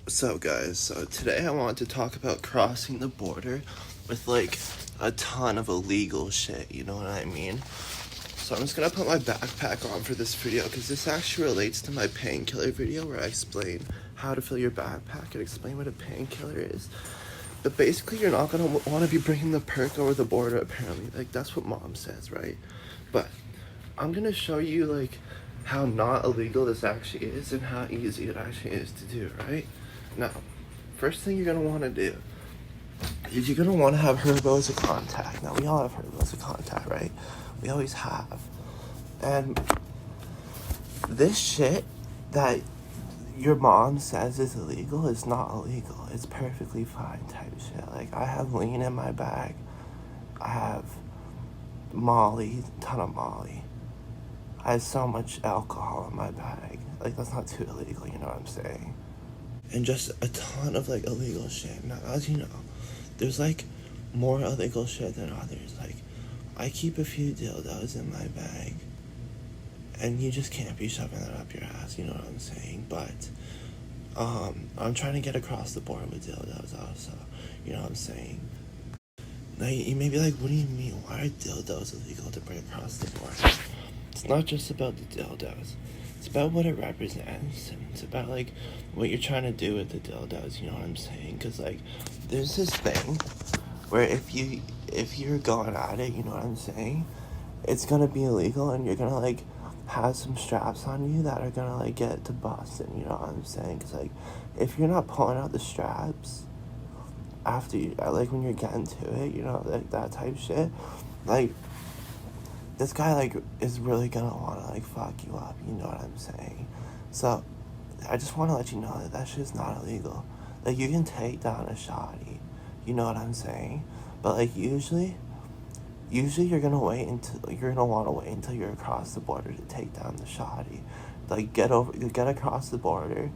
So guys, today I want to talk about crossing the border with like a ton of illegal shit, you know what I mean? So I'm just gonna put my backpack on for this video because this actually relates to my painkiller video where I explain how to fill your backpack and explain what a painkiller is. But basically you're not gonna want to be bringing the perk over the border apparently, like that's what mom says, right? But I'm gonna show you like how not illegal this actually is and how easy it actually is to do, right? Now, first thing you're gonna want to do is you're gonna want to have Herbo as a contact. Now we all have Herbo as a contact, right? We always have. And this shit that your mom says is illegal is not illegal. It's perfectly fine type shit. Like I have lean in my bag. I have Molly, ton of Molly. I have so much alcohol in my bag. Like that's not too illegal, you know what I'm saying? And just a ton of like illegal shit. Now, as you know, there's like more illegal shit than others. Like, I keep a few dildos in my bag, and you just can't be shoving that up your ass. You know what I'm saying? But I'm trying to get across the board with dildos also. You know what I'm saying? Now you may be like, what do you mean? Why are dildos illegal to bring across the board? It's not just about the dildos. It's about what it represents, and it's about like what you're trying to do with the dildos. You know what I'm saying? Because like, there's this thing where if you're going at it, you know what I'm saying, it's gonna be illegal, and you're gonna like have some straps on you that are gonna like get to busting. You know what I'm saying? Because like, if you're not pulling out the straps after you, like when you're getting to it, you know, like that type shit, like this guy like is really gonna wanna like fuck you up, you know what I'm saying? So I just wanna let you know that that shit's not illegal. Like you can take down a shotty, you know what I'm saying? But like usually you're gonna wanna wait until you're across the border to take down the shotty. Like get across the border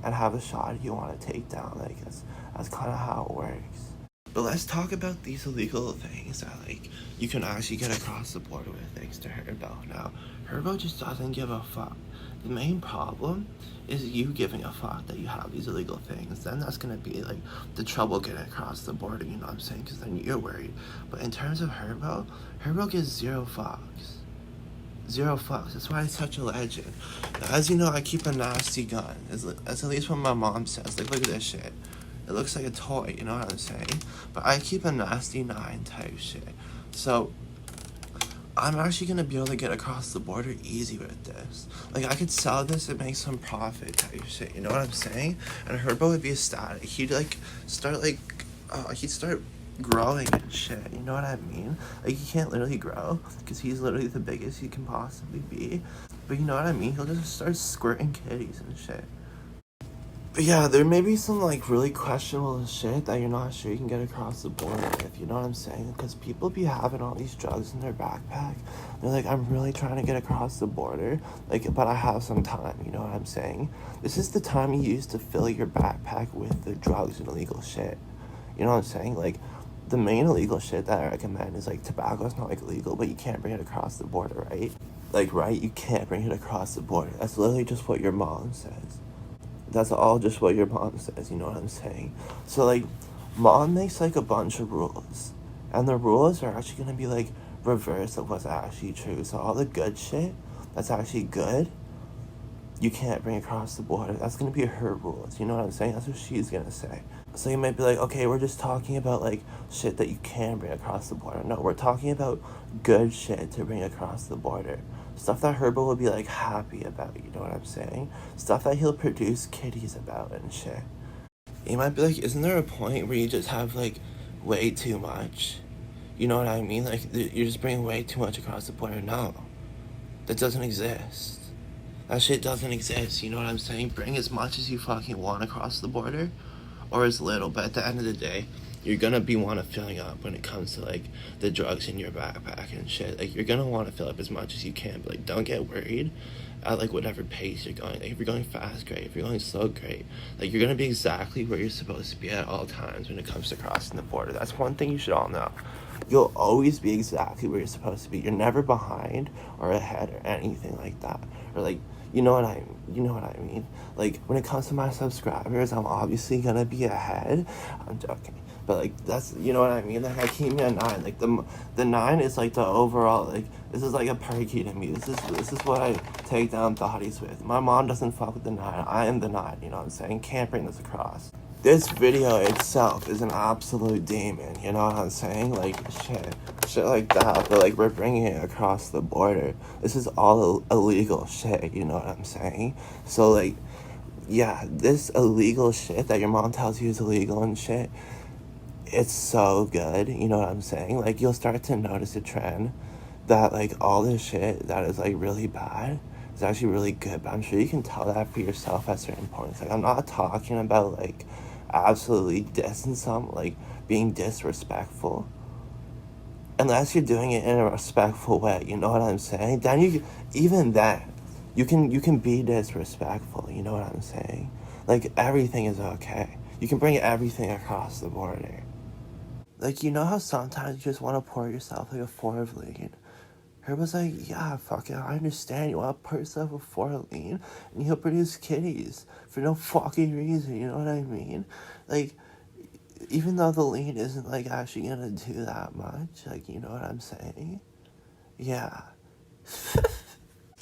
and have a shotty you wanna take down. Like that's kinda how it works. But let's talk about these illegal things that like you can actually get across the border with thanks to Herbo. Now, Herbo just doesn't give a fuck. The main problem is you giving a fuck that you have these illegal things. Then that's gonna be like the trouble getting across the border, you know what I'm saying? Because then you're worried. But in terms of Herbo gives zero fucks. Zero fucks. That's why he's such a legend. Now, as you know, I keep a nasty gun. That's at least what my mom says. Like, look at this shit. It looks like a toy, you know what I'm saying? But I keep a nasty 9 type shit. So, I'm actually gonna be able to get across the border easy with this. Like, I could sell this and make some profit type shit, you know what I'm saying? And Herbo would be ecstatic. He'd start growing and shit, you know what I mean? Like, he can't literally grow, because he's literally the biggest he can possibly be. But you know what I mean? He'll just start squirting kitties and shit. But yeah, there may be some like really questionable shit that you're not sure you can get across the border with, you know what I'm saying? Because people be having all these drugs in their backpack. They're like, I'm really trying to get across the border, like, but I have some time, you know what I'm saying? This is the time you use to fill your backpack with the drugs and illegal shit. You know what I'm saying? Like, the main illegal shit that I recommend is like tobacco's not like illegal, but you can't bring it across the border, right? Like, right? You can't bring it across the border. That's literally just what your mom says. That's all just what your mom says, you know what I'm saying? So, like, mom makes, like, a bunch of rules. And the rules are actually going to be, like, reverse of what's actually true. So all the good shit that's actually good, you can't bring across the border. That's going to be her rules, you know what I'm saying? That's what she's going to say. So you might be like, okay, we're just talking about, like, shit that you can bring across the border. No, we're talking about good shit to bring across the border. Stuff that Herbo will be, like, happy about, you know what I'm saying? Stuff that he'll produce kitties about and shit. You might be like, isn't there a point where you just have, like, way too much? You know what I mean? Like, you're just bringing way too much across the border. No. That doesn't exist. That shit doesn't exist, you know what I'm saying? Bring as much as you fucking want across the border, or as little, but at the end of the day, you're gonna be filling up when it comes to like the drugs in your backpack and shit. Like, you're gonna want to fill up as much as you can, but like, don't get worried at like whatever pace you're going. Like, if you're going fast, great. If you're going slow, great. Like, you're gonna be exactly where you're supposed to be at all times when it comes to crossing the border. That's one thing you should all know. You'll always be exactly where you're supposed to be. You're never behind or ahead or anything like that. Or like, You know what I mean? Like, when it comes to my subscribers, I'm obviously gonna be ahead. I'm joking. But, like, that's, you know what I mean? Like, I keep me at 9. Like, the 9 is, like, the overall, like, this is, like, a perky to me. This is what I take down thotties with. My mom doesn't fuck with the 9. I am the 9, you know what I'm saying? Can't bring this across. This video itself is an absolute demon, you know what I'm saying? Like, shit like that, but, like, we're bringing it across the border. This is all illegal shit, you know what I'm saying? So, like, yeah, this illegal shit that your mom tells you is illegal and shit, it's so good, you know what I'm saying? Like, you'll start to notice a trend that, like, all this shit that is, like, really bad is actually really good, but I'm sure you can tell that for yourself at certain points. Like, I'm not talking about, like, absolutely dissing some, like, being disrespectful. Unless you're doing it in a respectful way, you know what I'm saying? Then even then, you can be disrespectful, you know what I'm saying? Like, everything is okay. You can bring everything across the border. Like, you know how sometimes you just want to pour yourself like a 4 of lean? Her was like, yeah, fuck it, I understand you want to pour yourself a 4 of lean, and you'll produce kitties for no fucking reason, you know what I mean? Like, even though the lean isn't, like, actually gonna do that much, like, you know what I'm saying? Yeah.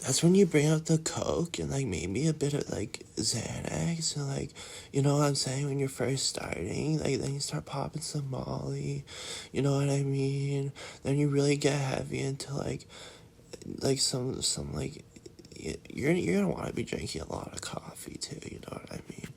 That's when you bring out the Coke and, like, maybe a bit of, like, Xanax, and, like, you know what I'm saying, when you're first starting, like, then you start popping some Molly, you know what I mean? Then you really get heavy into, like some, like, you're gonna want to be drinking a lot of coffee, too, you know what I mean?